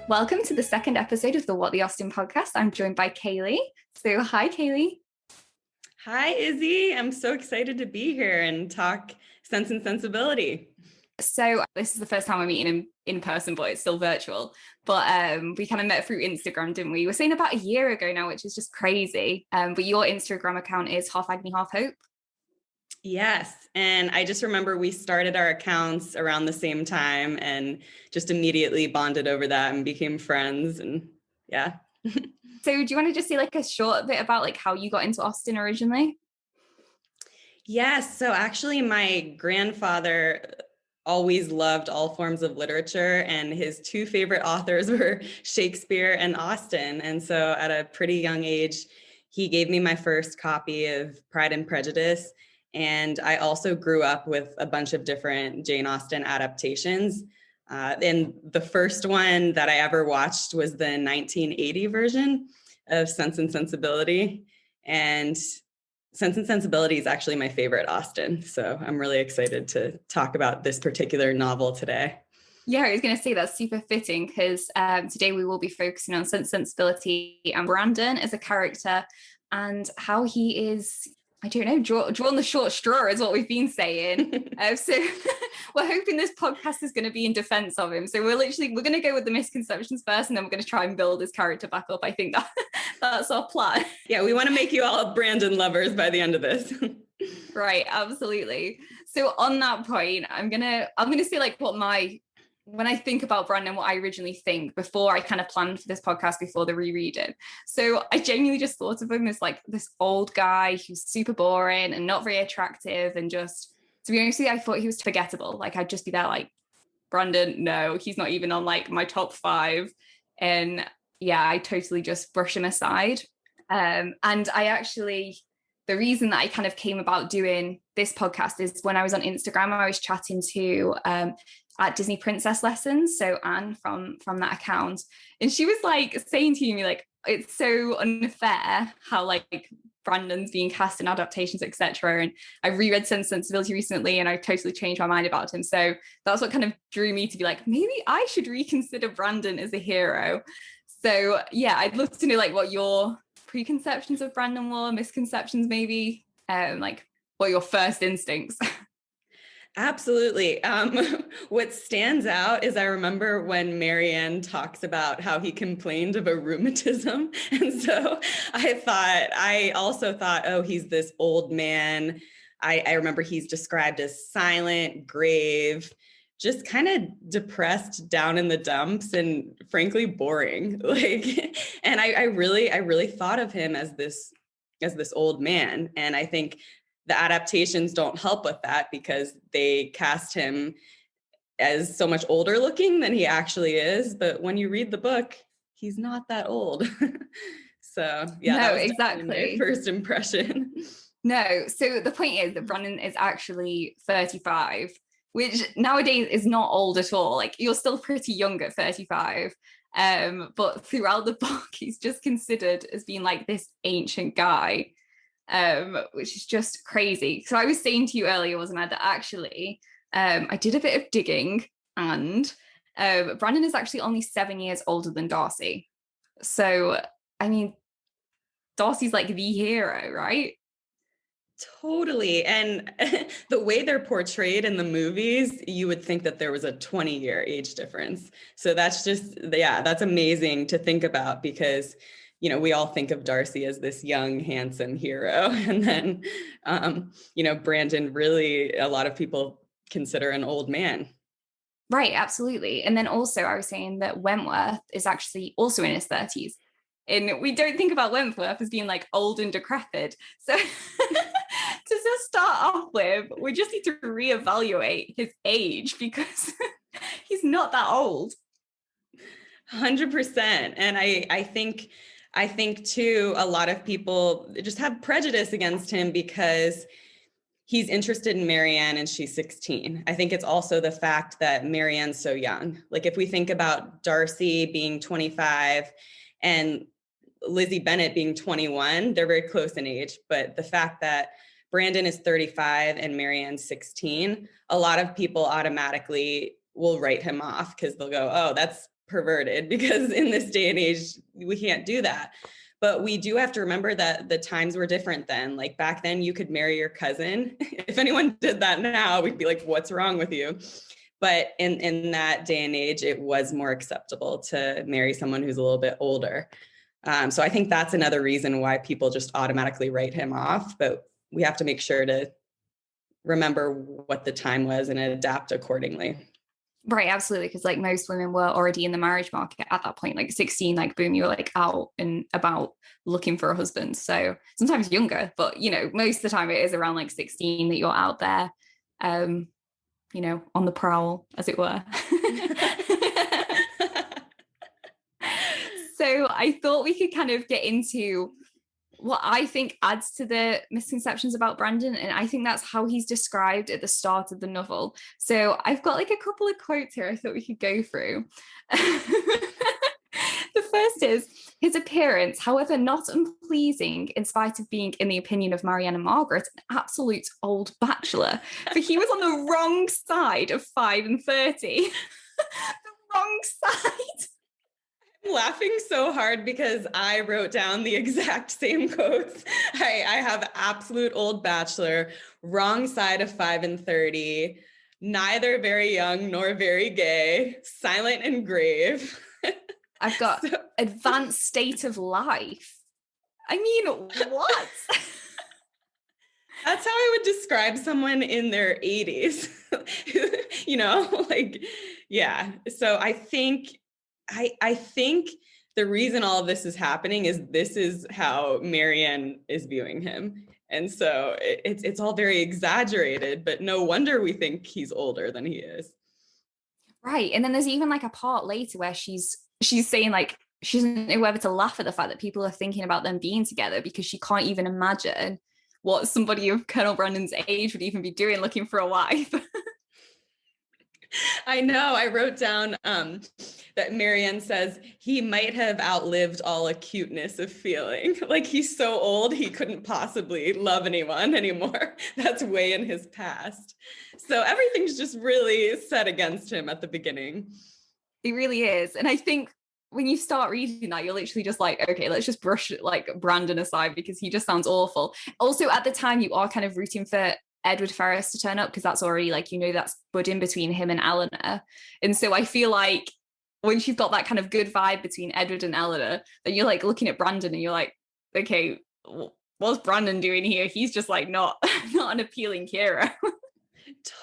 Welcome to the second episode of the What the Austen podcast. I'm joined by Caily. So, hi, Caily. Hi, Izzy. I'm so excited to be here and talk Sense and Sensibility. So, this is the first time we're meeting in person, but it's still virtual. But we kind of met through Instagram, didn't we? We're saying about a year ago now, which is just crazy. But your Instagram account is Half Agony, Half Hope. Yes. And I just remember we started our accounts around the same time and just immediately bonded over that and became friends. And yeah. So do you want to just say like a short bit about like how you got into Austen originally? Yes. So actually my grandfather always loved all forms of literature, and his two favorite authors were Shakespeare and Austen. And so at a pretty young age, he gave me my first copy of Pride and Prejudice. And I also grew up with a bunch of different Jane Austen adaptations. And the first one that I ever watched was the 1980 version of Sense and Sensibility. And Sense and Sensibility is actually my favorite Austen. So I'm really excited to talk about this particular novel today. Yeah, I was going to say that's super fitting because today we will be focusing on Sense and Sensibility and Brandon as a character and how he is, I don't know, drawn the short straw is what we've been saying. So we're hoping this podcast is going to be in defense of him. So we're going to go with the misconceptions first, and then we're going to try and build his character back up. I think that's our plan. Yeah, we want to make you all Brandon lovers by the end of this. Right, absolutely. So on that point, I'm gonna say like when I think about Brandon, what I originally think before I kind of planned for this podcast before the rereading. So I genuinely just thought of him as like this old guy who's super boring and not very attractive. And just, to be honest with you, I thought he was forgettable. Like I'd just be there like, Brandon, no, he's not even on like my top 5. And yeah, I totally just brush him aside. And the reason that I kind of came about doing this podcast is when I was on Instagram, I was chatting to at Disney Princess Lessons, so Anne from that account, and she was like saying to me like, it's so unfair how like Brandon's being cast in adaptations, etc. And I reread Sense and Sensibility recently, and I totally changed my mind about him. So that's what kind of drew me to be like, maybe I should reconsider Brandon as a hero. So yeah, I'd love to know like what your preconceptions of Brandon were, misconceptions maybe, like what are your first instincts? Absolutely. What stands out is I remember when Marianne talks about how he complained of a rheumatism. And so I also thought, oh, he's this old man. I remember he's described as silent, grave, just kind of depressed, down in the dumps, and frankly boring. Like, and I really thought of him as this old man. And I think the adaptations don't help with that because they cast him as so much older looking than he actually is. But when you read the book, he's not that old. So yeah, no, that was exactly my first impression. No, so the point is that Brandon is actually 35, which nowadays is not old at all. Like you're still pretty young at 35. But throughout the book, he's just considered as being like this ancient guy. Which is just crazy. So I was saying to you earlier, wasn't I, that actually I did a bit of digging, and Brandon is actually only 7 years older than Darcy. So, I mean, Darcy's like the hero, right? Totally. And the way they're portrayed in the movies, you would think that there was a 20-year age difference. So that's amazing to think about because we all think of Darcy as this young, handsome hero. And then, Brandon really, a lot of people consider an old man. Right, absolutely. And then also I was saying that Wentworth is actually also in his 30s. And we don't think about Wentworth as being like old and decrepit. So to just start off with, we just need to reevaluate his age because he's not that old. 100%. And I think too, a lot of people just have prejudice against him because he's interested in Marianne and she's 16. I think it's also the fact that Marianne's so young. Like if we think about Darcy being 25 and Lizzie Bennet being 21, they're very close in age. But the fact that Brandon is 35 and Marianne's 16, a lot of people automatically will write him off because they'll go, oh, that's perverted, because in this day and age, we can't do that. But we do have to remember that the times were different then. Like back then, you could marry your cousin. If anyone did that now, we'd be like, what's wrong with you? But in that day and age, it was more acceptable to marry someone who's a little bit older. So I think that's another reason why people just automatically write him off. But we have to make sure to remember what the time was and adapt accordingly. Right, absolutely. Because like most women were already in the marriage market at that point, like 16, like boom, you were like out and about looking for a husband. So sometimes younger, but you know, most of the time it is around like 16 that you're out there, you know, on the prowl, as it were. So I thought we could kind of get into what I think adds to the misconceptions about Brandon. And I think that's how he's described at the start of the novel. So I've got like a couple of quotes here I thought we could go through. The first is, his appearance, however not unpleasing, in spite of being, in the opinion of Marianne and Margaret, an absolute old bachelor. For he was on the wrong side of 5 and 30. The wrong side. I'm laughing so hard because I wrote down the exact same quotes. I have absolute old bachelor, wrong side of 5 and 30, neither very young nor very gay, silent and grave. I've got advanced state of life. I mean, what? That's how I would describe someone in their 80s. You know, like, yeah. So I think the reason all of this is happening is this is how Marianne is viewing him. And so it's all very exaggerated, but no wonder we think he's older than he is. Right. And then there's even like a part later where she's saying like she doesn't know whether to laugh at the fact that people are thinking about them being together, because she can't even imagine what somebody of Colonel Brandon's age would even be doing looking for a wife. I know. I wrote down that Marianne says he might have outlived all acuteness of feeling. Like he's so old, he couldn't possibly love anyone anymore. That's way in his past. So everything's just really set against him at the beginning. It really is. And I think when you start reading that, you're literally just like, okay, let's just brush like Brandon aside because he just sounds awful. Also, at the time, you are kind of rooting for Edward Ferrars to turn up because that's already like, you know, that's budding between him and Eleanor. And so I feel like once you've got that kind of good vibe between Edward and Eleanor, then you're like looking at Brandon and you're like, okay, what's Brandon doing here? He's just like not an appealing hero.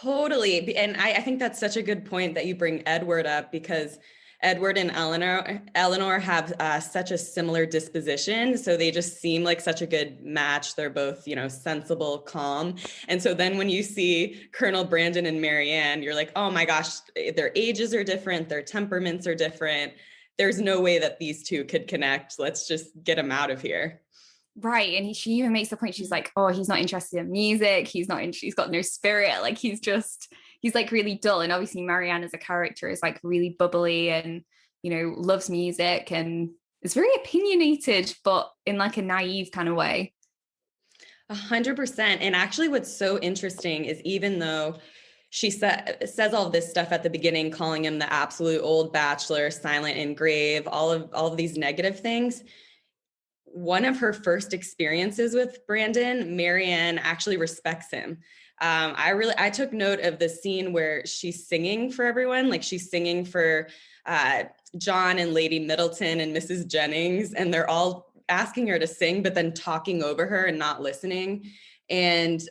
Totally. And I think that's such a good point that you bring Edward up, because Edward and Eleanor have such a similar disposition. So they just seem like such a good match. They're both, you know, sensible, calm. And so then when you see Colonel Brandon and Marianne, you're like, oh my gosh, their ages are different. Their temperaments are different. There's no way that these two could connect. Let's just get them out of here. Right. And she even makes the point, she's like, oh, he's not interested in music. He's got no spirit. Like he's like really dull. And obviously Marianne as a character is like really bubbly and, you know, loves music and is very opinionated, but in like a naive kind of way. 100%. And actually what's so interesting is even though she says all of this stuff at the beginning, calling him the absolute old bachelor, silent and grave, all of these negative things, one of her first experiences with Brandon, Marianne actually respects him. I took note of the scene where she's singing for everyone, like she's singing for John and Lady Middleton and Mrs. Jennings, and they're all asking her to sing, but then talking over her and not listening. And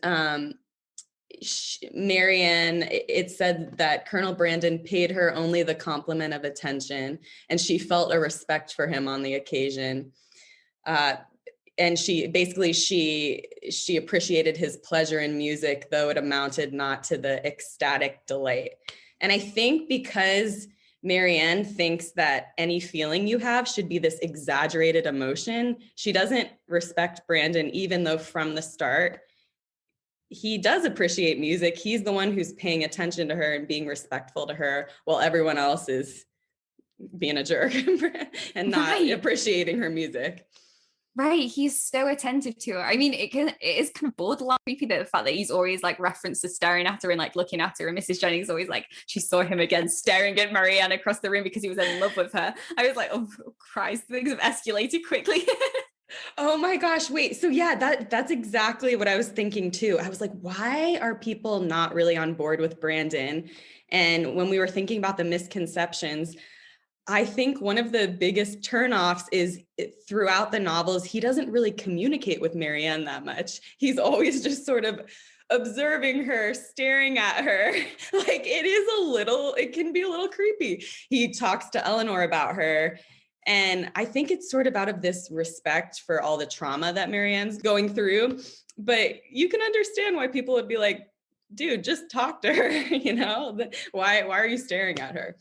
Marianne, it said that Colonel Brandon paid her only the compliment of attention, and she felt a respect for him on the occasion. And she appreciated his pleasure in music, though it amounted not to the ecstatic delight. And I think because Marianne thinks that any feeling you have should be this exaggerated emotion, she doesn't respect Brandon, even though from the start, he does appreciate music. He's the one who's paying attention to her and being respectful to her, while everyone else is being a jerk and not appreciating her music. Right, he's so attentive to her. I mean, it is kind of borderline creepy, that the fact that he's always like referenced to staring at her and like looking at her, and Mrs. Jennings always like she saw him again staring at Marianne across the room because he was in love with her. I was like, oh Christ, things have escalated quickly. Oh my gosh, wait. So yeah, that's exactly what I was thinking too. I was like, why are people not really on board with Brandon? And when we were thinking about the misconceptions, I think one of the biggest turnoffs is throughout the novels, he doesn't really communicate with Marianne that much. He's always just sort of observing her, staring at her. Like it can be a little creepy. He talks to Eleanor about her. And I think it's sort of out of this respect for all the trauma that Marianne's going through. But you can understand why people would be like, dude, just talk to her, Why are you staring at her?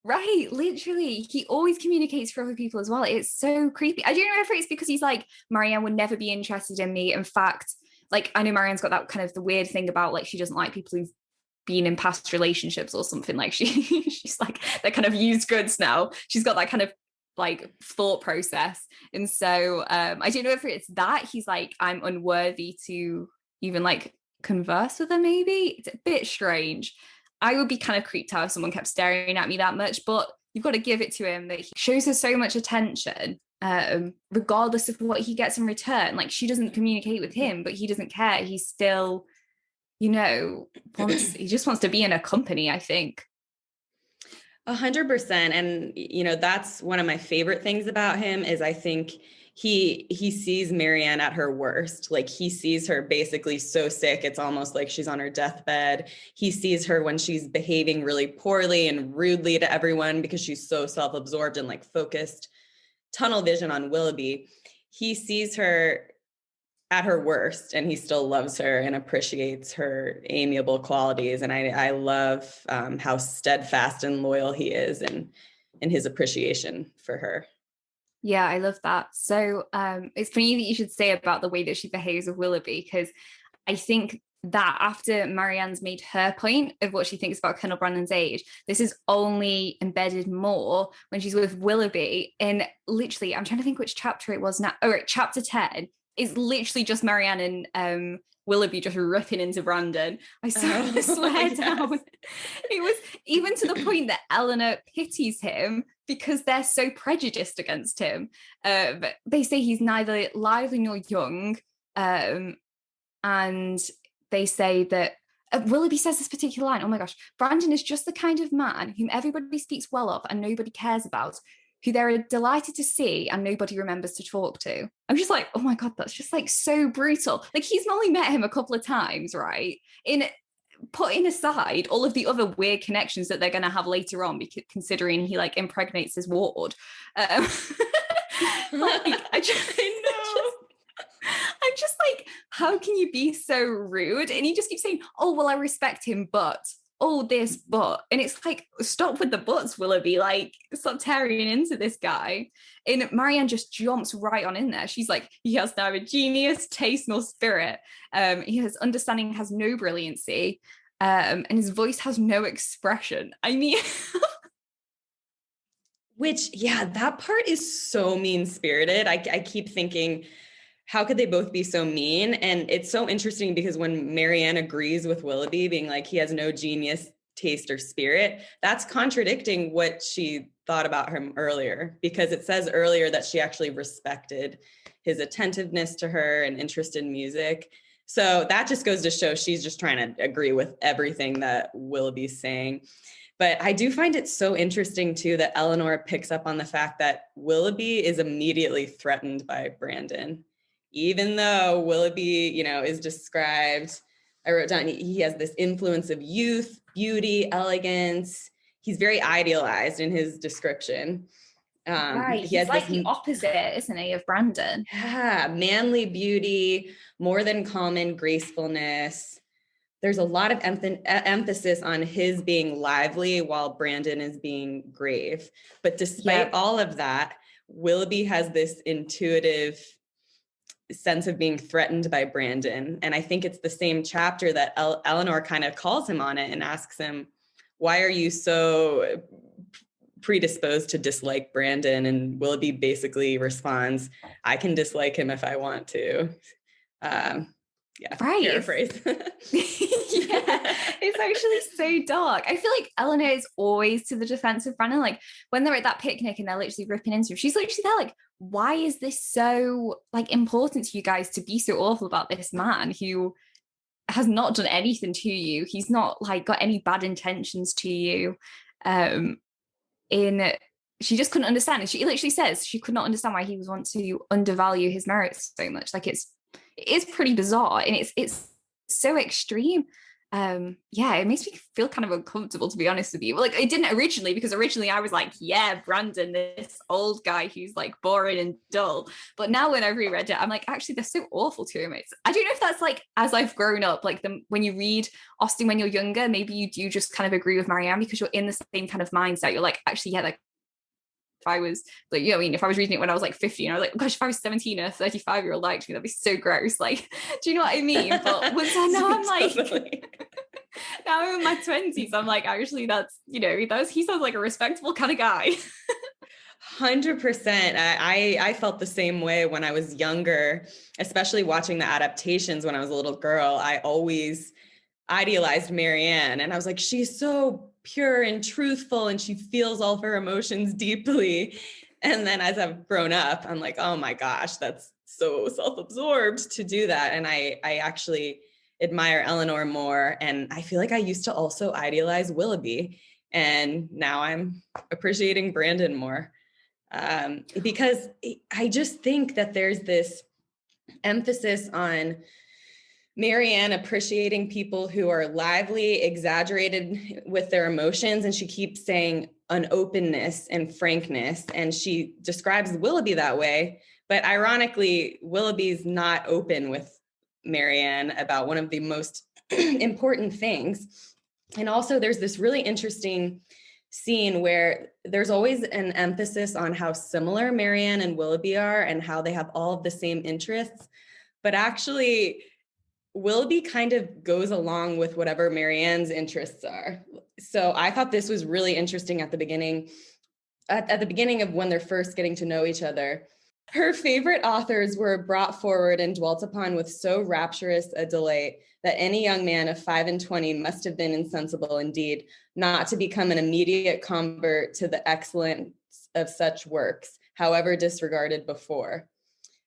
Right, literally. He always communicates for other people as well. It's so creepy. I don't know if it's because he's like, Marianne would never be interested in me. In fact, like I know Marianne's got that kind of the weird thing about like she doesn't like people who've been in past relationships or something. Like she's like they're kind of used goods now. She's got that kind of like thought process. And so I don't know if it's that he's like, I'm unworthy to even like converse with her, maybe. It's a bit strange. I would be kind of creeped out if someone kept staring at me that much, but you've got to give it to him that he shows her so much attention, regardless of what he gets in return. Like she doesn't communicate with him, but he doesn't care. He's still, he just wants to be in her company, I think. 100%. And, that's one of my favorite things about him is I think he sees Marianne at her worst. Like he sees her basically so sick. It's almost like she's on her deathbed. He sees her when she's behaving really poorly and rudely to everyone because she's so self-absorbed and like focused tunnel vision on Willoughby. He sees her at her worst and he still loves her and appreciates her amiable qualities. And I love how steadfast and loyal he is in his appreciation for her. Yeah, I love that. So it's funny that you should say about the way that she behaves with Willoughby, because I think that after Marianne's made her point of what she thinks about Colonel Brandon's age, this is only embedded more when she's with Willoughby. And literally, I'm trying to think which chapter it was now. Oh, right, chapter 10 is literally just Marianne and Willoughby just ripping into Brandon. I swear yes. down. It was even to the point that Eleanor pities him because they're so prejudiced against him. They say he's neither lively nor young. And they say that Willoughby says this particular line, oh my gosh, Brandon is just the kind of man whom everybody speaks well of and nobody cares about, who they're delighted to see and nobody remembers to talk to. I'm just like, oh my God, that's just like so brutal. Like he's only met him a couple of times, right? Putting aside all of the other weird connections that they're going to have later on, because considering he like impregnates his ward. I'm just like, how can you be so rude? And he just keeps saying, oh, well, I respect him, but oh, this, but. And it's like, stop with the buts, Willoughby. Like, stop tearing into this guy. And Marianne just jumps right on in there. She's like, he has neither genius, taste, nor spirit. His understanding has no brilliancy. And his voice has no expression. I mean... Which, yeah, that part is so mean-spirited. I keep thinking, how could they both be so mean? And it's so interesting because when Marianne agrees with Willoughby being like, he has no genius, taste, or spirit, that's contradicting what she thought about him earlier, because it says earlier that she actually respected his attentiveness to her and interest in music. So that just goes to show she's just trying to agree with everything that Willoughby's saying. But I do find it so interesting too that Eleanor picks up on the fact that Willoughby is immediately threatened by Brandon. Even though Willoughby, is described, I wrote down, he has this influence of youth, beauty, elegance. He's very idealized in his description. Right, he's like the opposite, isn't he, of Brandon? Yeah, manly beauty, more than common gracefulness. There's a lot of emphasis on his being lively while Brandon is being grave. But despite all of that, Willoughby has this intuitive sense of being threatened by Brandon. And I think it's the same chapter that Eleanor kind of calls him on it and asks him, why are you so predisposed to dislike Brandon, and Willoughby basically responds, I can dislike him if I want to. Right. Paraphrase. Yeah, it's actually so dark. I feel like Eleanor is always to the defense of Brandon. Like when they're at that picnic and they're literally ripping into him, she's literally there like, why is this so like important to you guys to be so awful about this man who has not done anything to you? He's not like got any bad intentions to you. She just couldn't understand. And she literally says she could not understand why he was want to undervalue his merits so much. Like it is pretty bizarre, and it's so extreme. It makes me feel kind of uncomfortable, to be honest with you. Like it didn't originally, because originally I was like, yeah, Brandon, this old guy who's like boring and dull. But now when I've reread it, I'm like, actually, they're so awful to him. I don't know if that's like as I've grown up, like when you read Austen when you're younger, maybe you do just kind of agree with Marianne because you're in the same kind of mindset. You're like, actually, yeah, like if I was like, you know, I mean, if I was reading it when I was like 15, I was like, oh gosh, if I was 17 and a 35-year-old liked me, that'd be so gross. Like, do you know what I mean? But once I know, I'm like, now I'm in my 20s, I'm like, actually, that's, you know, he sounds like a respectable kind of guy. 100%. I felt the same way when I was younger, especially watching the adaptations when I was a little girl. I always idealized Marianne, and I was like, she's so pure and truthful, and she feels all of her emotions deeply. And then as I've grown up, I'm like, oh my gosh, that's so self-absorbed to do that. And I actually admire Eleanor more. And I feel like I used to also idealize Willoughby, and now I'm appreciating Brandon more, because I just think that there's this emphasis on Marianne appreciating people who are lively, exaggerated with their emotions. And she keeps saying an openness and frankness. And she describes Willoughby that way. But ironically, Willoughby's not open with Marianne about one of the most important things. And also there's this really interesting scene where there's always an emphasis on how similar Marianne and Willoughby are and how they have all of the same interests. But actually, Willoughby kind of goes along with whatever Marianne's interests are. So I thought this was really interesting at the beginning, at the beginning of when they're first getting to know each other. Her favorite authors were brought forward and dwelt upon with so rapturous a delight that any young man of 25 must have been insensible indeed, not to become an immediate convert to the excellence of such works, however disregarded before.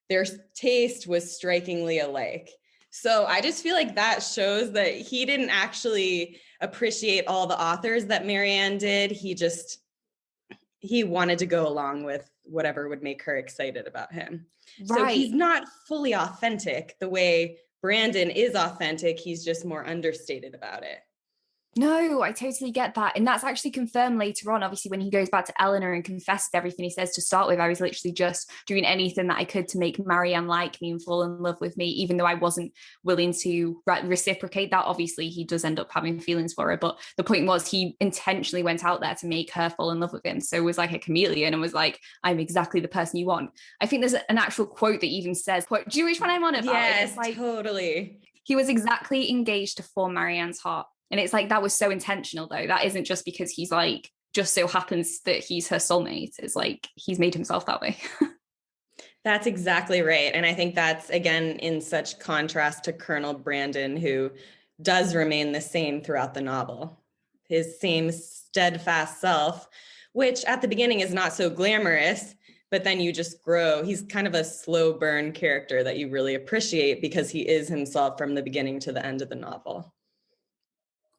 Their taste was strikingly alike. So I just feel like that shows that he didn't actually appreciate all the authors that Marianne did. He wanted to go along with whatever would make her excited about him. Right. So he's not fully authentic the way Brandon is authentic. He's just more understated about it. No, I totally get that. And that's actually confirmed later on, obviously, when he goes back to Eleanor and confesses everything. He says, to start with, I was literally just doing anything that I could to make Marianne like me and fall in love with me, even though I wasn't willing to reciprocate that. Obviously, he does end up having feelings for her. But the point was, he intentionally went out there to make her fall in love with him. So it was like a chameleon and was like, I'm exactly the person you want. I think there's an actual quote that even says, quote, do you know which one I'm on about? Yes, like, totally. He was exactly engaged to form Marianne's heart. And it's like, that was so intentional, though. That isn't just because he's like, just so happens that he's her soulmate. It's like, he's made himself that way. That's exactly right. And I think that's, again, in such contrast to Colonel Brandon, who does remain the same throughout the novel. His same steadfast self, which at the beginning is not so glamorous, but then you just grow. He's kind of a slow burn character that you really appreciate because he is himself from the beginning to the end of the novel.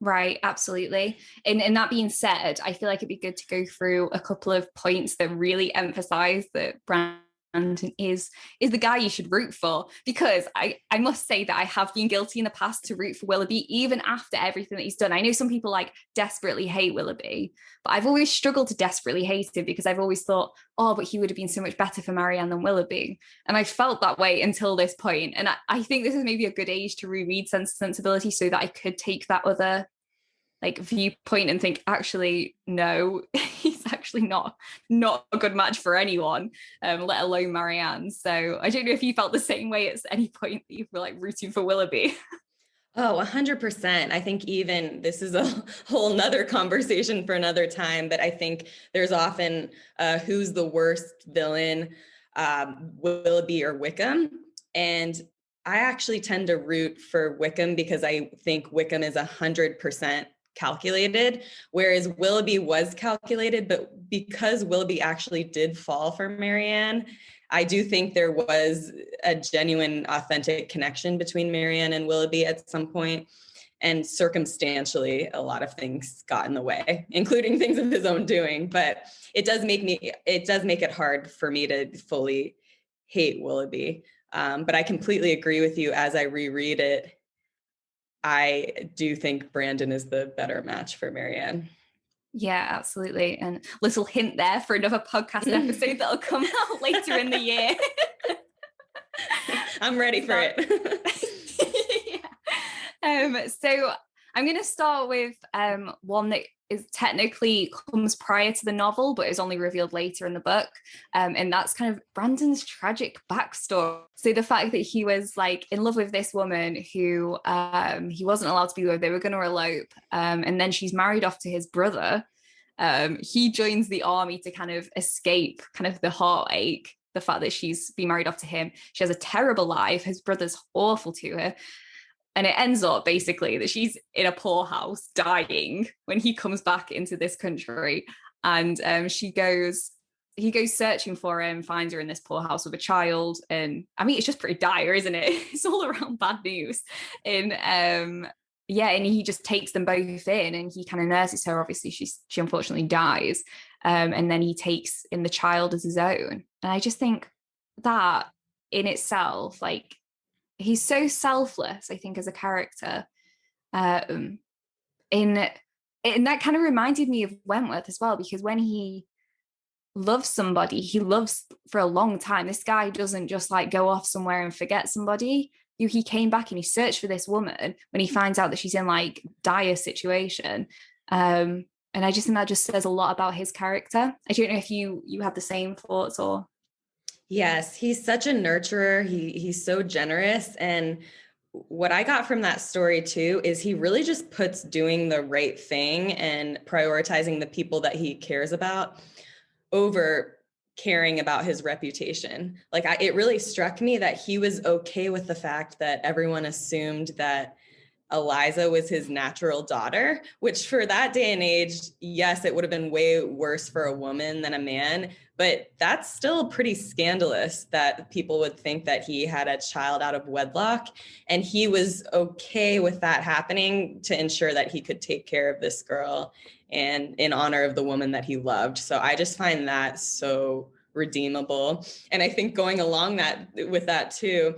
Right, absolutely. And that being said, I feel like it'd be good to go through a couple of points that really emphasize that Brandon is the guy you should root for, because I must say that I have been guilty in the past to root for Willoughby even after everything that he's done. I know some people like desperately hate Willoughby, but I've always struggled to desperately hate him because I've always thought, oh, but he would have been so much better for Marianne than Willoughby. And I felt that way until this point. And I think this is maybe a good age to reread Sense and Sensibility so that I could take that other like viewpoint and think, actually, no, he's actually not a good match for anyone, let alone Marianne. So I don't know if you felt the same way at any point that you were like rooting for Willoughby. Oh, 100%. I think even this is a whole nother conversation for another time, but I think there's often who's the worst villain, Willoughby or Wickham. And I actually tend to root for Wickham because I think Wickham is 100% calculated, whereas Willoughby was calculated, but because Willoughby actually did fall for Marianne, I do think there was a genuine, authentic connection between Marianne and Willoughby at some point. And circumstantially, a lot of things got in the way, including things of his own doing. But it does make it hard for me to fully hate Willoughby. But I completely agree with you. As I reread it, I do think Brandon is the better match for Marianne. Yeah, absolutely. And little hint there for another podcast episode that'll come out later in the year. I'm ready for it. Yeah. So I'm going to start with one that is technically comes prior to the novel, but is only revealed later in the book. And that's kind of Brandon's tragic backstory. So the fact that he was like in love with this woman who he wasn't allowed to be with, they were going to elope. And then she's married off to his brother. He joins the army to kind of escape kind of the heartache, the fact that she's been married off to him. She has a terrible life. His brother's awful to her. And it ends up basically that she's in a poorhouse dying when he comes back into this country. And he goes searching for her and finds her in this poorhouse with a child. And I mean, it's just pretty dire, isn't it? It's all around bad news. And and he just takes them both in and he kind of nurses her. Obviously, she unfortunately dies. And then he takes in the child as his own. And I just think that in itself, like, he's so selfless, I think, as a character. And that kind of reminded me of Wentworth as well, because when he loves somebody, he loves for a long time. This guy doesn't just like go off somewhere and forget somebody. He came back and he searched for this woman when he finds out that she's in like dire situation. And I just think that just says a lot about his character. I don't know if you have the same thoughts or... Yes, he's such a nurturer. He's so generous. And what I got from that story too is he really just puts doing the right thing and prioritizing the people that he cares about over caring about his reputation. Like it really struck me that he was okay with the fact that everyone assumed that Eliza was his natural daughter, which for that day and age, yes, it would have been way worse for a woman than a man. But that's still pretty scandalous that people would think that he had a child out of wedlock. And he was okay with that happening to ensure that he could take care of this girl and in honor of the woman that he loved. So I just find that so redeemable. And I think going along with that too,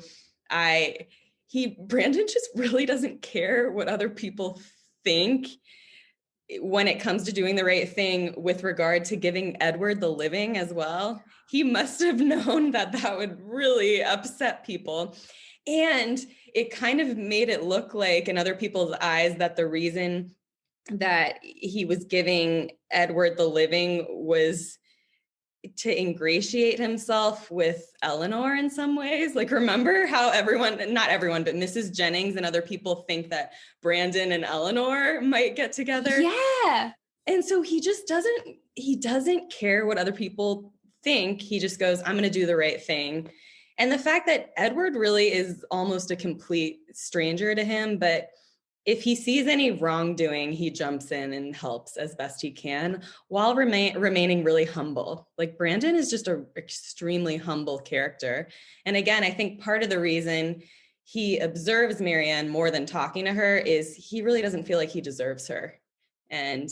Brandon just really doesn't care what other people think when it comes to doing the right thing with regard to giving Edward the living as well. He must have known that would really upset people. And it kind of made it look like in other people's eyes that the reason that he was giving Edward the living was to ingratiate himself with Eleanor in some ways. Like, remember how not everyone, but Mrs. Jennings and other people think that Brandon and Eleanor might get together. Yeah. And so he doesn't care what other people think. He just goes, I'm going to do the right thing. And the fact that Edward really is almost a complete stranger to him, but if he sees any wrongdoing, he jumps in and helps as best he can while remaining really humble. Like, Brandon is just an extremely humble character. And again, I think part of the reason he observes Marianne more than talking to her is he really doesn't feel like he deserves her. And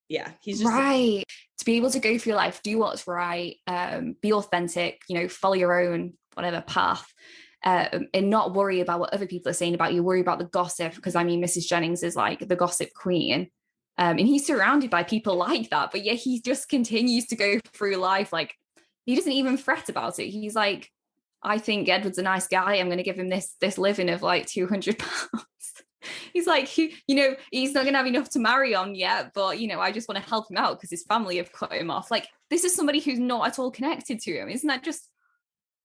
yeah, he's just right. To be able to go through your life, do what's right, be authentic, follow your own whatever path. And not worry about what other people are saying about you, worry about the gossip, because I mean, Mrs. Jennings is like the gossip queen. And he's surrounded by people like that, but yet he just continues to go through life. Like, he doesn't even fret about it. He's like, I think Edward's a nice guy. I'm going to give him this living of like £200. He's like, he's not going to have enough to marry on yet, but, I just want to help him out because his family have cut him off. Like, this is somebody who's not at all connected to him. Isn't that just...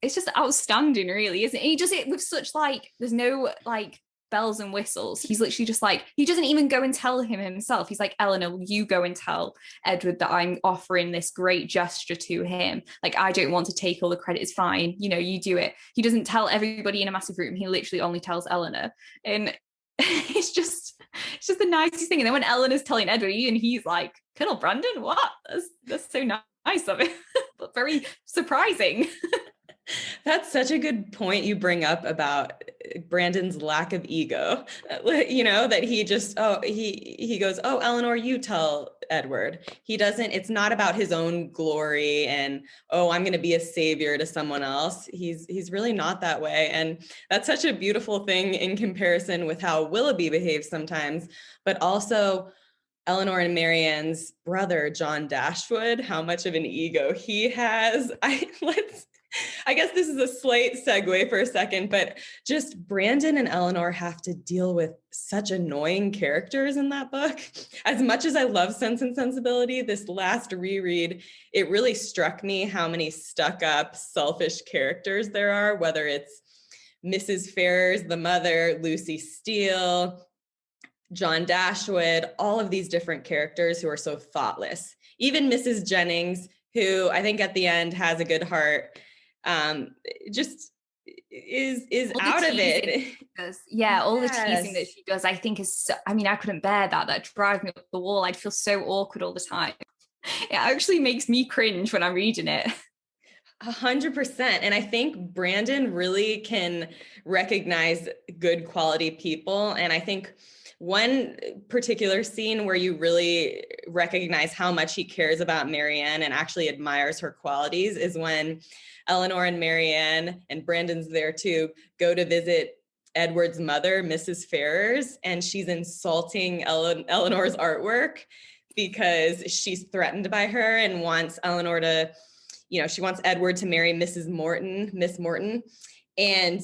It's just outstanding, really, isn't it? He does it with such, like, there's no, like, bells and whistles. He's literally just like, he doesn't even go and tell him himself. He's like, Eleanor, will you go and tell Edward that I'm offering this great gesture to him? Like, I don't want to take all the credit. It's fine. You know, you do it. He doesn't tell everybody in a massive room. He literally only tells Eleanor. And it's just the nicest thing. And then when Eleanor's telling Edward, and he's like, Colonel Brandon, what? That's so nice of it. But very surprising. That's such a good point you bring up about Brandon's lack of ego, you know, that he just, he goes, oh, Eleanor, you tell Edward. He doesn't, it's not about his own glory and, oh, I'm going to be a savior to someone else. He's really not that way. And that's such a beautiful thing in comparison with how Willoughby behaves sometimes, but also Eleanor and Marianne's brother, John Dashwood, how much of an ego he has. I guess this is a slight segue for a second, but just Brandon and Eleanor have to deal with such annoying characters in that book. As much as I love Sense and Sensibility, this last reread, it really struck me how many stuck-up, selfish characters there are, whether it's Mrs. Ferrers, the mother, Lucy Steele, John Dashwood, all of these different characters who are so thoughtless. Even Mrs. Jennings, who I think at the end has a good heart, just is out of it. Yeah, all the teasing that she does, I think is so, I mean, I couldn't bear that drive me up the wall. I'd feel so awkward all the time. It actually makes me cringe when I'm reading it. 100%. And I think Brandon really can recognize good quality people. And I think one particular scene where you really recognize how much he cares about Marianne and actually admires her qualities is when Eleanor and Marianne, and Brandon's there too, go to visit Edward's mother, Mrs. Ferrers, and she's insulting Eleanor's artwork because she's threatened by her and wants Eleanor to, you know, she wants Edward to marry Miss Morton. And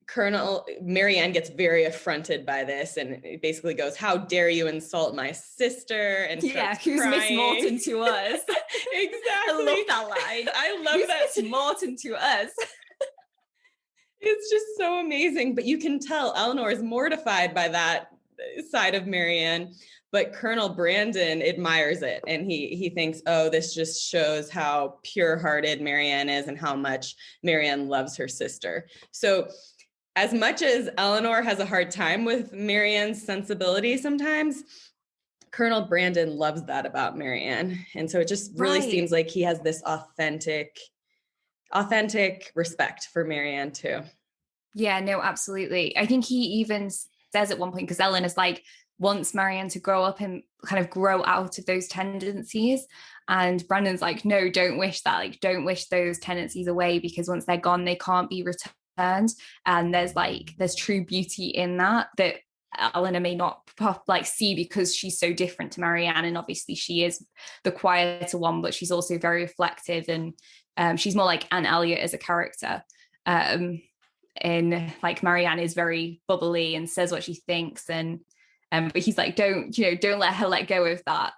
Colonel Marianne gets very affronted by this and it basically goes, how dare you insult my sister? And yeah, who's crying. Miss Morton to us? Exactly. I love that line. I love who's that. Miss Morton to us? It's just so amazing. But you can tell Eleanor is mortified by that side of Marianne, but Colonel Brandon admires it. And he thinks, oh, this just shows how pure-hearted Marianne is and how much Marianne loves her sister. So as much as Eleanor has a hard time with Marianne's sensibility sometimes, Colonel Brandon loves that about Marianne. And so it just really seems like he has this authentic respect for Marianne too. Yeah, no, absolutely. I think he even says at one point, because Ellen is like, wants Marianne to grow up and kind of grow out of those tendencies. And Brandon's like, no, don't wish that. Like, don't wish those tendencies away because once they're gone, they can't be returned. And there's true beauty in that Eleanor may not see because she's so different to Marianne. And obviously she is the quieter one, but she's also very reflective and she's more like Anne Elliot as a character. And like Marianne is very bubbly and says what she thinks. And but he's like, don't let her let go of that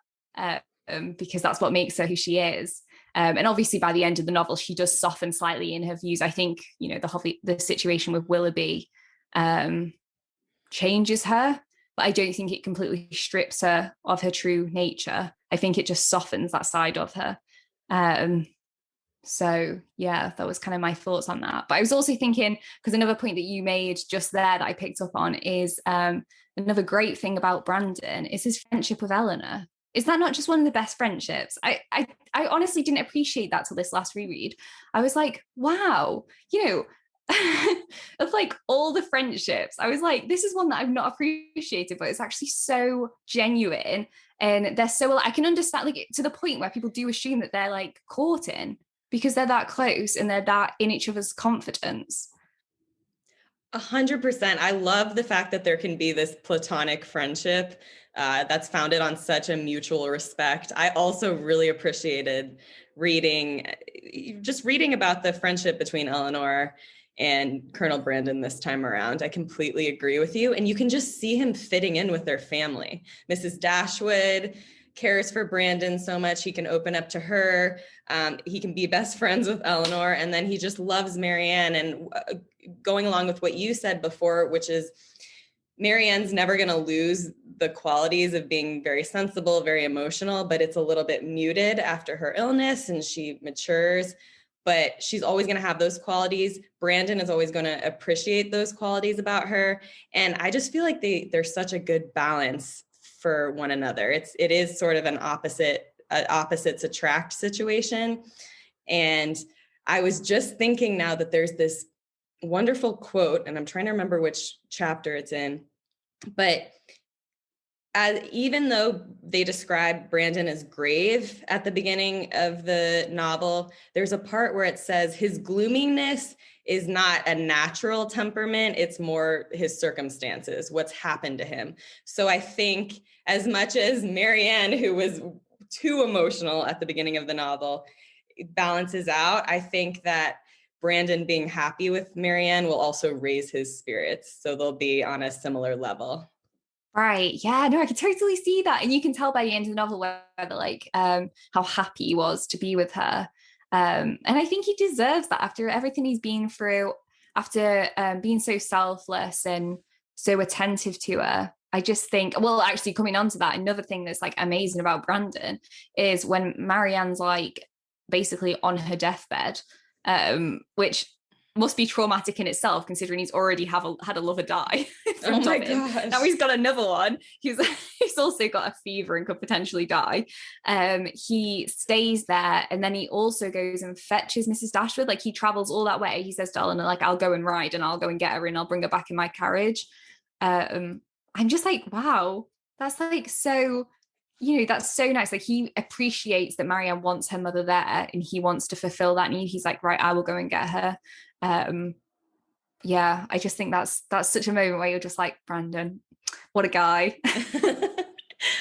because that's what makes her who she is. And obviously by the end of the novel, she does soften slightly in her views. I think, the situation with Willoughby changes her, but I don't think it completely strips her of her true nature. I think it just softens that side of her. So yeah, that was kind of my thoughts on that. But I was also thinking, because another point that you made just there that I picked up on is another great thing about Brandon is his friendship with Eleanor. Is that not just one of the best friendships? I honestly didn't appreciate that till this last reread. I was like, wow, of like all the friendships, I was like, this is one that I've not appreciated, but it's actually so genuine. And they're so, I can understand, like, to the point where people do assume that they're like courting because they're that close and they're that in each other's confidence. 100%. I love the fact that there can be this platonic friendship that's founded on such a mutual respect. I also really appreciated reading about the friendship between Eleanor and Colonel Brandon this time around. I completely agree with you. And you can just see him fitting in with their family. Mrs. Dashwood cares for Brandon so much. He can open up to her. He can be best friends with Eleanor. And then he just loves Marianne. And going along with what you said before, which is Marianne's never going to lose the qualities of being very sensible, very emotional, but it's a little bit muted after her illness and she matures. But she's always going to have those qualities. Brandon is always going to appreciate those qualities about her. And I just feel like they're such a good balance for one another. It is sort of an opposites attract situation. And I was just thinking now that there's this wonderful quote, and I'm trying to remember which chapter it's in, but even though they describe Brandon as grave at the beginning of the novel, there's a part where it says his gloominess is not a natural temperament, it's more his circumstances, what's happened to him. So I think as much as Marianne, who was too emotional at the beginning of the novel, balances out, I think that Brandon being happy with Marianne will also raise his spirits. So they'll be on a similar level. Right. Yeah, no, I can totally see that. And you can tell by the end of the novel whether like how happy he was to be with her. And I think he deserves that after everything he's been through, after being so selfless and so attentive to her. I just think, well, actually coming on to that, another thing that's like amazing about Brandon is when Marianne's like basically on her deathbed, which must be traumatic in itself, considering he's already had a lover die. Oh my gosh. Now he's got another one. He's also got a fever and could potentially die. He stays there, and then he also goes and fetches Mrs. Dashwood. Like he travels all that way. He says to Ellen, like, I'll go and ride and I'll go and get her and I'll bring her back in my carriage. I'm just like, wow, that's like so, that's so nice. Like he appreciates that Marianne wants her mother there and he wants to fulfill that need. He's like, right, I will go and get her. Yeah, I just think that's such a moment where you're just like, Brandon, what a guy.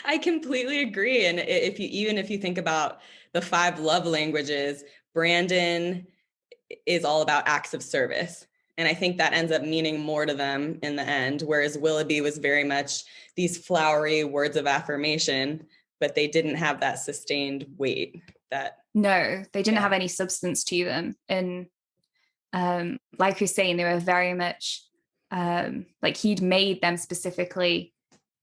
I completely agree. And if you think about the 5 love languages, Brandon is all about acts of service. And I think that ends up meaning more to them in the end, whereas Willoughby was very much these flowery words of affirmation, but they didn't have that sustained weight. No, they didn't have any substance to them. And like you're saying, they were very much like he'd made them specifically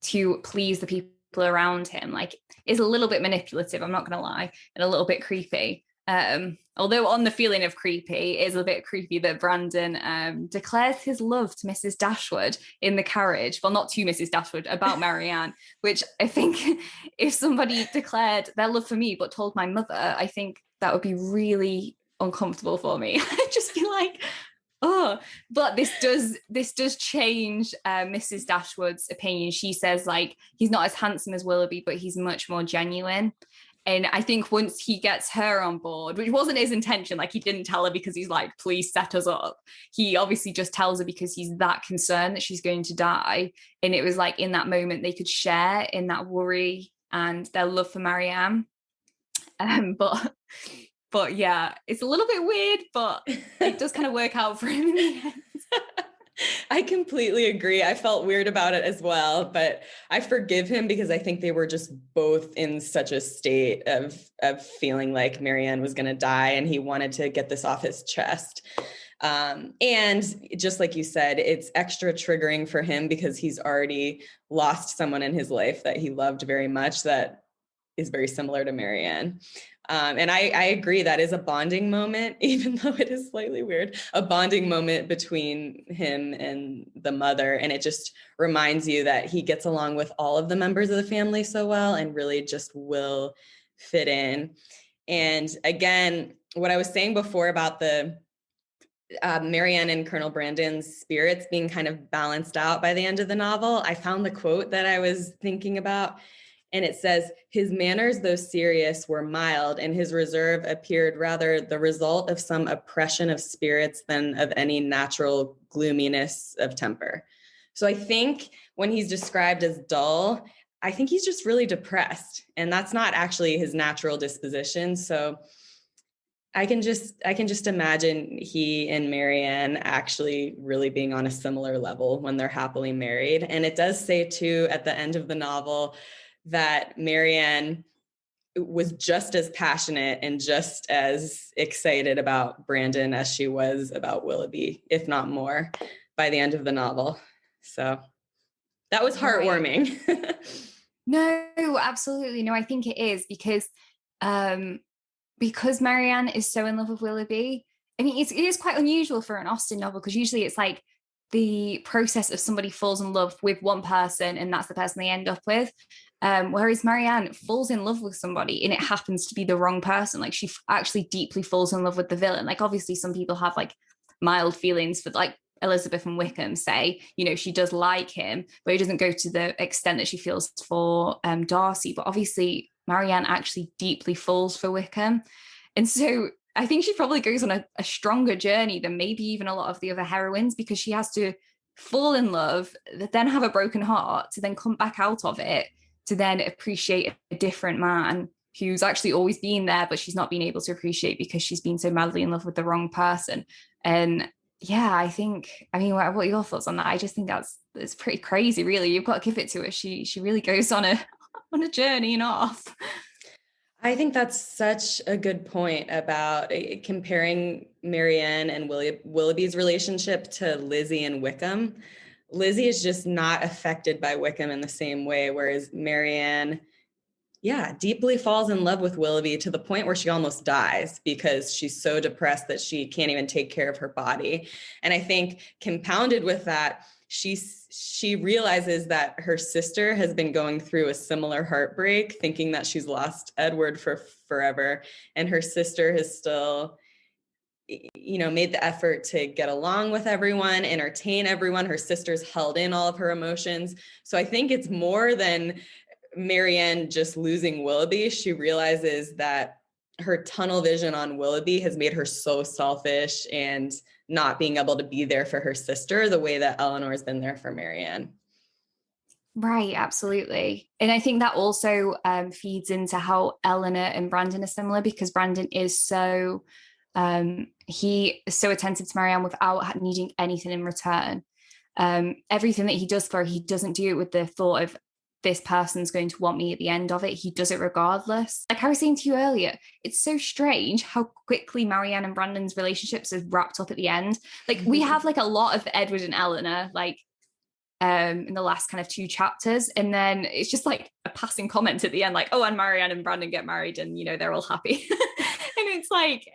to please the people around him. Like is a little bit manipulative, I'm not gonna lie, and a little bit creepy. Although on the feeling of creepy, it is a bit creepy that Brandon declares his love to Mrs. Dashwood in the carriage. Well, not to Mrs. Dashwood, about Marianne, which I think if somebody declared their love for me but told my mother, I think that would be really uncomfortable for me. I'd just be like, oh, but this does change Mrs. Dashwood's opinion. She says like he's not as handsome as Willoughby, but he's much more genuine. And I think once he gets her on board, which wasn't his intention, like he didn't tell her because he's like, please set us up. He obviously just tells her because he's that concerned that she's going to die. And it was like in that moment they could share in that worry and their love for Marianne. But yeah, it's a little bit weird, but it does kind of work out for him in the end. I completely agree. I felt weird about it as well, but I forgive him because I think they were just both in such a state of feeling like Marianne was going to die and he wanted to get this off his chest. And just like you said, it's extra triggering for him because he's already lost someone in his life that he loved very much that is very similar to Marianne. And I agree that is a bonding moment, even though it is slightly weird, a bonding moment between him and the mother. And it just reminds you that he gets along with all of the members of the family so well and really just will fit in. And again, what I was saying before about the Marianne and Colonel Brandon's spirits being kind of balanced out by the end of the novel, I found the quote that I was thinking about. And it says, his manners, though serious, were mild, and his reserve appeared rather the result of some oppression of spirits than of any natural gloominess of temper. So I think when he's described as dull, I think he's just really depressed, and that's not actually his natural disposition. So I can just imagine he and Marianne actually really being on a similar level when they're happily married. And it does say too at the end of the novel that Marianne was just as passionate and just as excited about Brandon as she was about Willoughby, if not more, by the end of the novel. So That was heartwarming. No, absolutely. No, I think it is because Marianne is so in love with Willoughby. I mean, it is quite unusual for an Austen novel because usually it's like the process of somebody falls in love with one person and that's the person they end up with. Whereas Marianne falls in love with somebody and it happens to be the wrong person. Like she actually deeply falls in love with the villain. Like obviously some people have like mild feelings for like Elizabeth and Wickham say, you know, she does like him, but it doesn't go to the extent that she feels for Darcy. But obviously Marianne actually deeply falls for Wickham. And so I think she probably goes on a stronger journey than maybe even a lot of the other heroines because she has to fall in love, then have a broken heart to then come back out of it, to then appreciate a different man who's actually always been there, but she's not been able to appreciate because she's been so madly in love with the wrong person. And yeah, I mean, what are your thoughts on that? I just think it's pretty crazy, really. You've got to give it to her. She really goes on a journey and off. I think that's such a good point about comparing Marianne and Willoughby's relationship to Lizzie and Wickham. Lizzie is just not affected by Wickham in the same way, whereas Marianne, deeply falls in love with Willoughby to the point where she almost dies because she's so depressed that she can't even take care of her body. And I think compounded with that, she realizes that her sister has been going through a similar heartbreak, thinking that she's lost Edward for forever. And her sister has still, made the effort to get along with everyone, entertain everyone. Her sister's held in all of her emotions. So I think it's more than Marianne just losing Willoughby. She realizes that her tunnel vision on Willoughby has made her so selfish and not being able to be there for her sister the way that Eleanor's been there for Marianne. Right, absolutely. And I think that also feeds into how Eleanor and Brandon are similar because Brandon is he is so attentive to Marianne without needing anything in return. Everything that he does for her, he doesn't do it with the thought of this person's going to want me at the end of it. He does it regardless. Like I was saying to you earlier, it's so strange how quickly Marianne and Brandon's relationships is wrapped up at the end. Like we have like a lot of Edward and Eleanor, like in the last kind of 2 chapters. And then it's just like a passing comment at the end, like, oh, and Marianne and Brandon get married and, they're all happy. And it's like,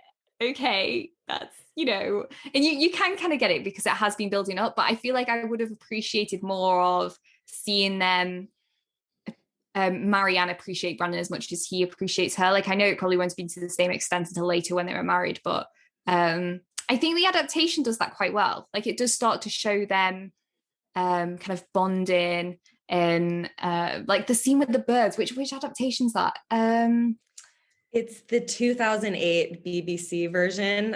okay, that's, and you can kind of get it because it has been building up. But I feel like I would have appreciated more of seeing them Marianne appreciate Brandon as much as he appreciates her. Like I know it probably won't be to the same extent until later when they were married, but I think the adaptation does that quite well. Like it does start to show them kind of bonding and like the scene with the birds. Which adaptation's that? It's the 2008 BBC version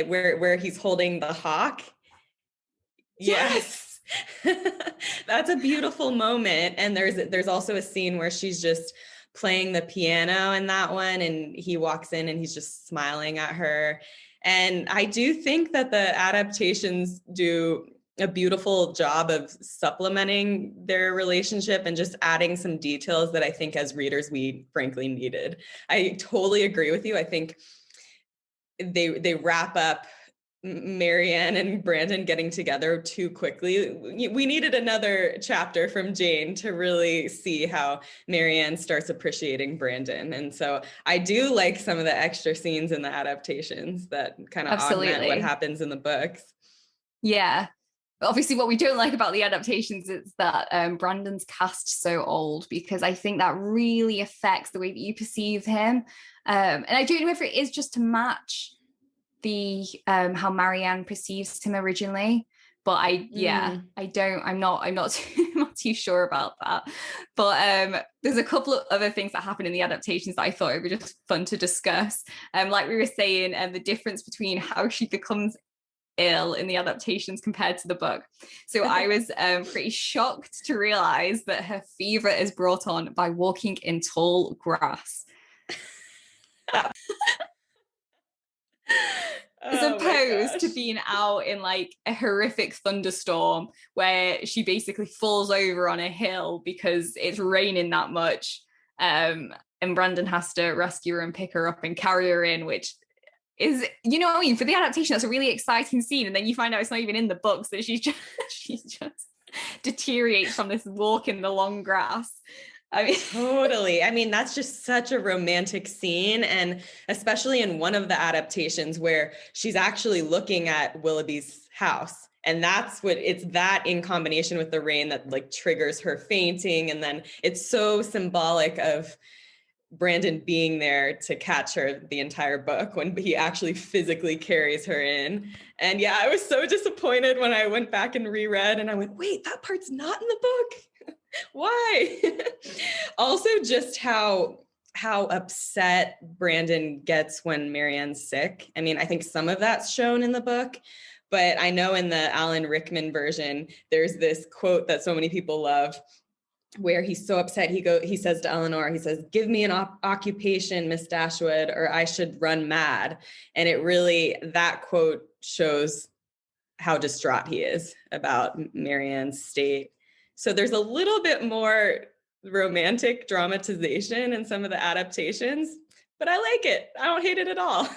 where he's holding the hawk. Yes. That's a beautiful moment. And there's also a scene where she's just playing the piano in that one and he walks in and he's just smiling at her. And I do think that the adaptations do a beautiful job of supplementing their relationship and just adding some details that I think as readers we frankly needed. I totally agree with you. I think they wrap up Marianne and Brandon getting together too quickly. We needed another chapter from Jane to really see how Marianne starts appreciating Brandon. And so I do like some of the extra scenes in the adaptations that kind of augment what happens in the books. Yeah. Obviously, what we don't like about the adaptations is that Brandon's cast so old, because I think that really affects the way that you perceive him. And I don't know if it is just to match the how Marianne perceives him originally, but I'm not too sure about that. But there's a couple of other things that happen in the adaptations that I thought it would be just fun to discuss. Like we were saying, the difference between how she becomes ill in the adaptations compared to the book. So I was pretty shocked to realize that her fever is brought on by walking in tall grass. As opposed to being out in like a horrific thunderstorm where she basically falls over on a hill because it's raining that much, and Brandon has to rescue her and pick her up and carry her in, which is, you know what I mean, for the adaptation that's a really exciting scene, and then you find out it's not even in the books, that she's just deteriorates from this walk in the long grass. I mean, totally. I mean, that's just such a romantic scene. And especially in one of the adaptations where she's actually looking at Willoughby's house. And that's what it's that in combination with the rain that like triggers her fainting. And then it's so symbolic of Brandon being there to catch her the entire book when he actually physically carries her in. And yeah, I was so disappointed when I went back and reread and I went, wait, that part's not in the book. Why? Also, just how upset Brandon gets when Marianne's sick. I mean, I think some of that's shown in the book, but I know in the Alan Rickman version, there's this quote that so many people love where he's so upset. He says to Eleanor, he says, give me an occupation, Miss Dashwood, or I should run mad. And it really, that quote shows how distraught he is about Marianne's state. So there's a little bit more romantic dramatization in some of the adaptations, but I like it. I don't hate it at all.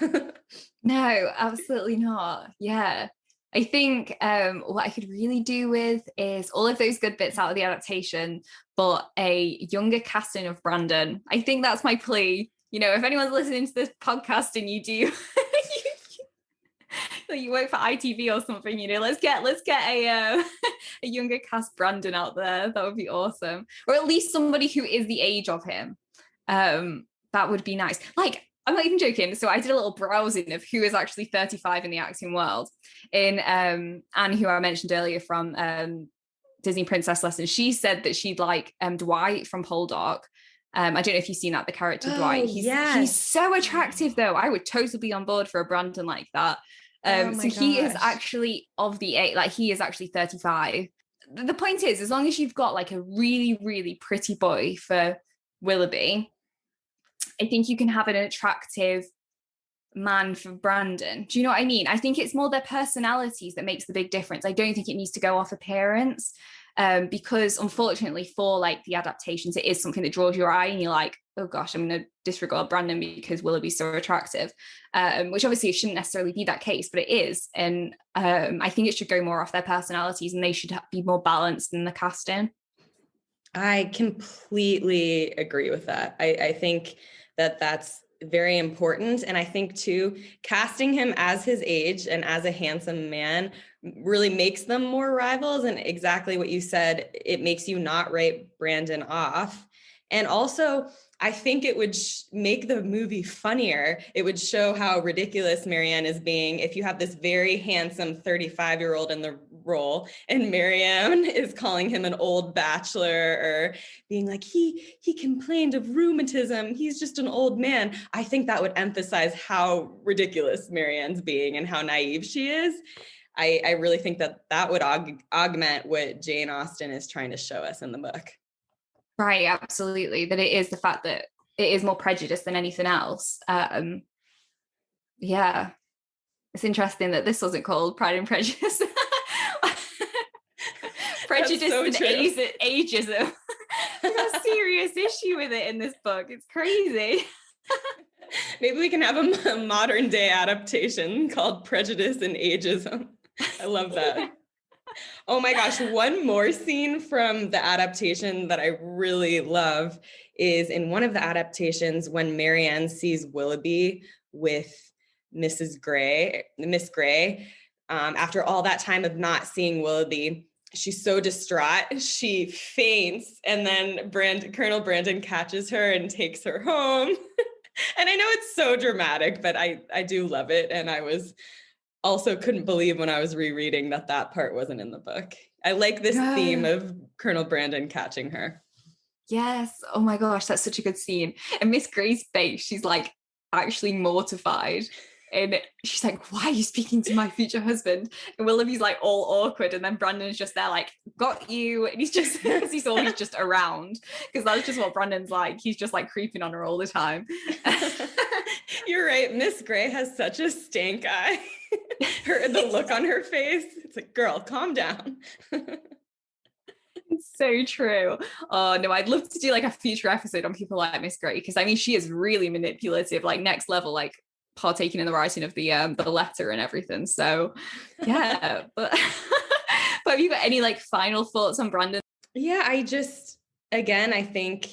No, absolutely not. Yeah. I think what I could really do with is all of those good bits out of the adaptation, but a younger casting of Brandon. I think that's my plea. You know, if anyone's listening to this podcast and you do, you work for ITV or something, you know, let's get a younger cast Brandon out there. That would be awesome, or at least somebody who is the age of him. That would be nice. Like, I'm not even joking. So I did a little browsing of who is actually 35 in the acting world. In Anne, who I mentioned earlier from Disney Princess Lessons, she said that she'd like Dwight from Poldark. I don't know if you've seen that, the character Dwight. He's so attractive though. I would totally be on board for a Brandon like that. He is actually of the age, like he is actually 35. The point is, as long as you've got like a really, really pretty boy for Willoughby, I think you can have an attractive man for Brandon. Do you know what I mean? I think it's more their personalities that makes the big difference. I don't think it needs to go off appearance, because unfortunately for like the adaptations, it is something that draws your eye and you're like, oh gosh, I'm going to disregard Brandon because Willoughby's so attractive, which obviously shouldn't necessarily be that case, but it is. And I think it should go more off their personalities and they should be more balanced in the casting. I completely agree with that. I think that's very important. And I think too, casting him as his age and as a handsome man really makes them more rivals. And exactly what you said, it makes you not write Brandon off. And also, I think it would make the movie funnier. It would show how ridiculous Marianne is being if you have this very handsome 35-year-old in the role and Marianne is calling him an old bachelor or being like, he complained of rheumatism. He's just an old man. I think that would emphasize how ridiculous Marianne's being and how naive she is. I really think that would augment what Jane Austen is trying to show us in the book. Right, absolutely. That it is the fact that it is more prejudice than anything else. Yeah, it's interesting that this wasn't called Pride and Prejudice. Prejudice so and ageism. There's a serious issue with it in this book. It's crazy. Maybe we can have a modern day adaptation called Prejudice and Ageism. I love that. Oh my gosh, one more scene from the adaptation that I really love is in one of the adaptations when Marianne sees Willoughby with Miss Grey. After all that time of not seeing Willoughby, she's so distraught, she faints, and then Colonel Brandon catches her and takes her home. And I know it's so dramatic, but I do love it. And I was also couldn't believe when I was rereading that part wasn't in the book. I like this theme of Colonel Brandon catching her. Yes. Oh my gosh, that's such a good scene. And Miss Grey's face, she's like actually mortified. And she's like, why are you speaking to my future husband? And Willoughby's like all awkward. And then Brandon's just there like, got you. And he's just, he's always just around. Because that's just what Brandon's like. He's just like creeping on her all the time. You're right. Miss Grey has such a stank eye. The look on her face. It's like, girl, calm down. It's so true. Oh no, I'd love to do like a future episode on people like Miss Grey. Because I mean, she is really manipulative, like next level, like partaking in the writing of the letter and everything. So yeah, but But have you got any like final thoughts on Brandon? Yeah, again, I think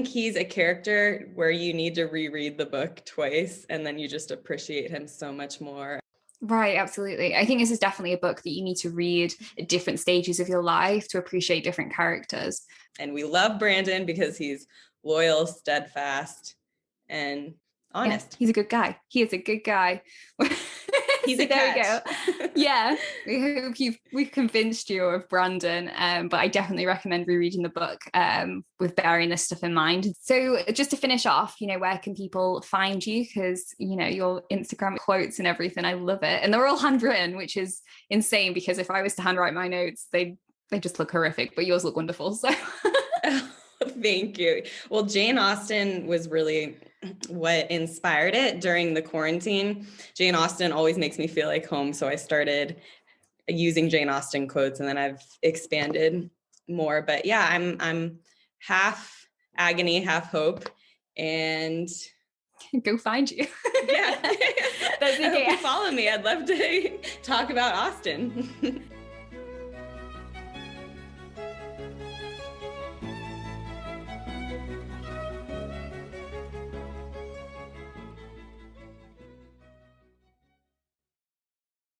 he's a character where you need to reread the book twice and then you just appreciate him so much more. Right, absolutely. I think this is definitely a book that you need to read at different stages of your life to appreciate different characters. And we love Brandon because he's loyal, steadfast, and honest. Yeah, he's a good guy. He is a good guy. He's so a there catch. We go. Yeah, we hope we've convinced you of Brandon, but I definitely recommend rereading the book with bearing this stuff in mind. So just to finish off, where can people find you? Because your Instagram quotes and everything, I love it, and they're all handwritten, which is insane. Because if I was to handwrite my notes, they just look horrific, but yours look wonderful. So. Thank you. Well, Jane Austen was really what inspired it during the quarantine. Jane Austen always makes me feel like home. So I started using Jane Austen quotes and then I've expanded more. But yeah, I'm half agony, half hope. And go find you. Yeah. That's okay. I hope you follow me. I'd love to talk about Austen.